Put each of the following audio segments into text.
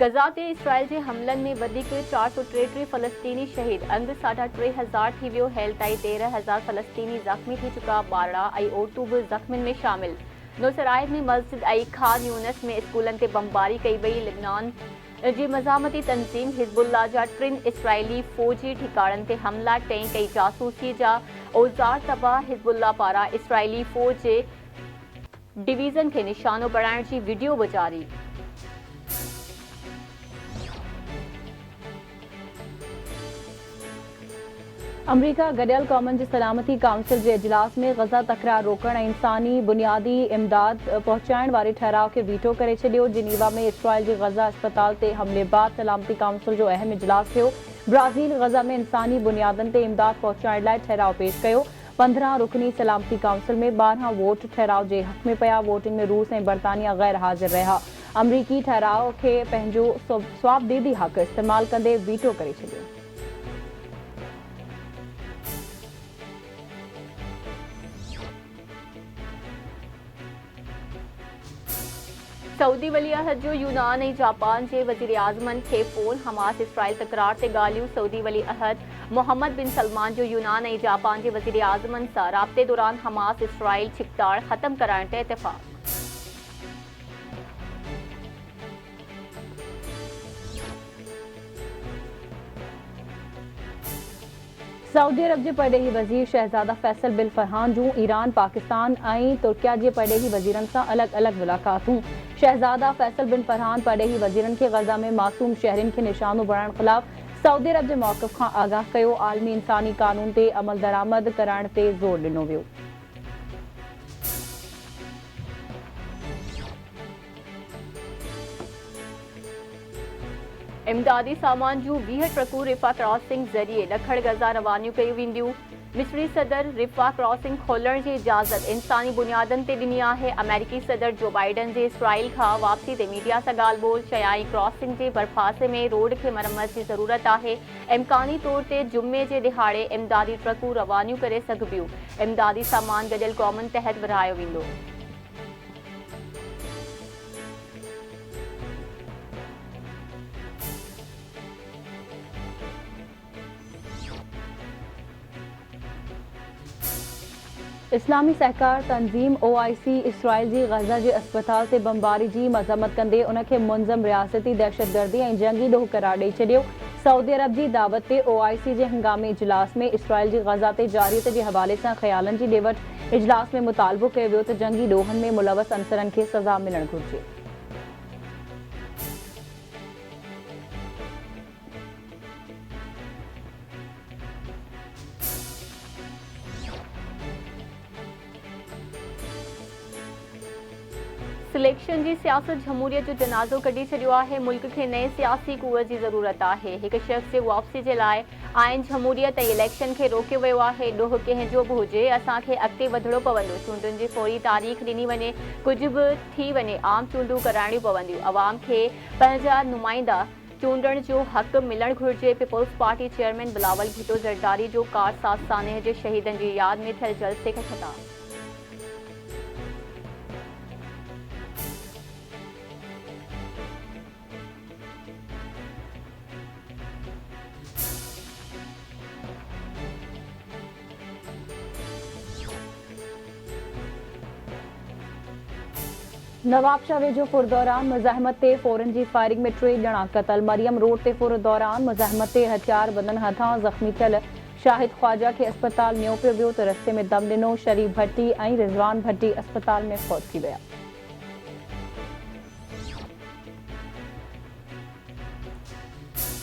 गज़ा ते इसराइल जे हमलन में वधीक 433 फ़लस्तीनी शहीद अंग 3,500 थी वियो। हेल ताईं 13,000 फ़लस्तीनी ज़ख़्मी थी चुका। 12 ऐं औरतूं बि ज़ख़्मियुनि में शामिल। नौसराय में मस्जिद ऐं खान यूनिस में स्कूलनि ते बमबारी कई वई। लिबनान जी मज़ामती तंज़ीम हिज़्बुल्लाह जा 3 इसराइली फ़ौजी ठिकाणनि ते हमला। 2 कई जासूसी जा औज़ार तबाह। हिज़्बुल्लाह पारां इसराइली फ़ौज जे डिवीज़न खे निशानो बणाइण जी वीडियो बि जारी। अमरीका गडियल क़ौमुनि जी सलामती काउंसिल जे इजलास में ग़ज़ा तकरार रोकण ऐं इंसानी बुनियादी इमदाद पहुचाइण वारे ठहराउ खे वीटो करे छॾियो। जिनीवा में इसराइल जे ग़ज़ा अस्पताल ते हमले बाद सलामती काउंसिल जो अहम इजलास थियो। ब्राज़ील ग़ज़ा में इंसानी बुनियादनि ते इमदाद पहुचाइण लाइ ठहराउ पेश कयो। 15 रुकनी सलामती काउंसिल में 12 वोट ठहराउ जे हक़ में पिया। वोटिंग में रूस ऐं बरतानिया गैर हाज़िर रहिया। अमरीकी ठहराउ खे पंहिंजो स्वाबदीदी हक़ इस्तेमाल कंदे वीटो करे छॾियो। सऊदी वली अहद जो यूनान ऐं जापान जे वज़ीर आज़मनि खे फ़ोन। हमास इसराइल तकरार ते ॻाल्हियूं। सऊदी वली अहद मोहम्मद बिन सलमान जो यूनान ऐं जापान जे वज़ीर आज़मनि सां राब्ते दौरान हमास इसराइल छिकताड़ ख़त्म कराइण ते इत्तेफ़ाक़। सऊदी अरब जे परॾेही वज़ीर शहज़ादा फैसल बिन फरहान जूं ईरान, पाकिस्तान ऐं तुर्किया जे परॾेही वज़ीरनि सां अलॻि-अलॻि मुलाक़ातूं। शहज़ादा फैसल बिन फरहान परॾेही वज़ीरनि खे ग़ज़ा में मासूम शहरियुनि खे निशानो बणाइण ख़िलाफ़ सऊदी अरब जे मौक़िफ़ खां आगाह कयो। आलमी इंसानी क़ानून ते अमल दरामद करण ते ज़ोर ॾिनो वियो। इमदादी सामान जूं 20 ट्रकूं रिफ़ा क्रॉसिंग ज़रिए ॾखण गज़ा रवानियूं कयूं वेंदियूं। मिस्री सदर रिफ़ा क्रॉसिंग खोलण जी इजाज़त इंसानी बुनियादनि ते ॾिनी आहे। अमेरिकी सदर जो बाइडन जे इसराइल खां वापसी ते मीडिया सां ॻाल्हि ॿोल। चयाईं क्रॉसिंग जे भरपासे में रोड खे मरम्मत जी ज़रूरत आहे। इम्कानी तौर ते जुमे जे ॾिहाड़े इमदादी ट्रकूं रवानियूं करे सघिबियूं। इमदादी सामान गॾियल क़ौमुनि तहत विरहायो वेंदो। इस्लामी सहकार तंज़ीम OIC इसराइल जी ग़ज़ा जे अस्पताल ते बमबारी जी मज़म्मत कंदे उन खे मुनज़म रियासती दहशतगर्दी ऐं जंगी ॾोह करार ॾेई छॾियो। सऊदी अरब जी दावत ते OIC जे हंगामी इजलास में इसराइल जी ग़ज़ा ते जारियत जे हवाले सां ख़्यालनि जी ॾे वठि इजलास में मुतालबो कयो वियो त जंगी ॾोहनि में मुलवस अंसरनि खे सज़ा मिलणु घुरिजे। सिलेक्शन जी सियासत जमहूरियत जो जनाज़ो कढी छॾियो आहे। मुल्क खे नए सियासी क़ुव्वत जी ज़रूरत आहे। हिक शख़्स जे वापसी जे लाइ आइन जमहूरियत ऐं इलेक्शन खे रोकियो वियो आहे। ॾोह कंहिंजो बि हुजे, असांखे अॻिते वधिणो पवंदो। चूंडुनि जी फौरी तारीख़ ॾिनी वञे, कुझु बि थी वञे, आम चूंडूं कराइणियूं पवंदियूं। अवाम खे पंहिंजा नुमाइंदा चूंडण जो हक़ मिलणु घुरिजे। Peoples Party chairman Bilawal Bhutto Zardari जो कारसाज़ सानह जे शहीदनि जी यादि में थियल जलसे खे ख़िताब। नवाबशाह वेझो फुर दौरान मुज़ाहिमत ते फ़ौरन जी फायरिंग में 3 ॼणा क़तल। मरियम रोड ते फुर दौरान मुज़ाहिमत ते हथियार बंदनि हथां ज़ख़्मी थियल शाहिद ख्वाजा खे अस्पताल नियो पियो वियो त रस्ते में दम ॾिनो। शरीफ भट्टी ऐं रिज़वान भट्टी अस्पताल में फ़ौत थी विया।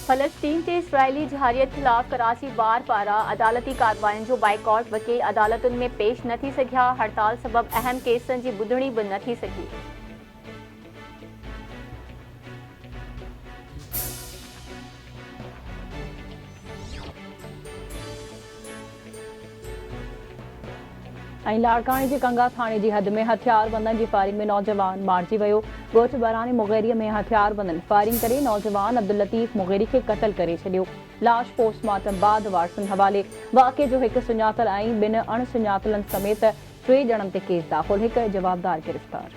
फ़लस्तीन ते इसराइली जहारियत ख़िलाफ़ कराची बार पारां अदालती कार्रवाइयुनि जो बाइकॉट। वकील अदालतुनि में पेश न थी सघिया। हड़ताल सबबि अहम केसनि जी ॿुधणी बि न थी सघी। ऐं लाड़काणे जे कंगा थाणे जी हद में हथियार बंदनि जी फायरिंग में नौजवान मारिजी वियो। ॻोठ बरानी मुग़ैरीअ में हथियार बंदनि फायरिंग करे नौजवान अब्दुल लतीफ़ मुग़ैरी खे क़तल करे छॾियो। लाश पोस्टमार्टम बाद वारसनि हवाले। वाक़े जो हिकु सुञातल ऐं 2 अणसुञातलनि समेत 3 ॼणनि ते केस दाख़िल। हिकु जवाबदार गिरफ़्तार।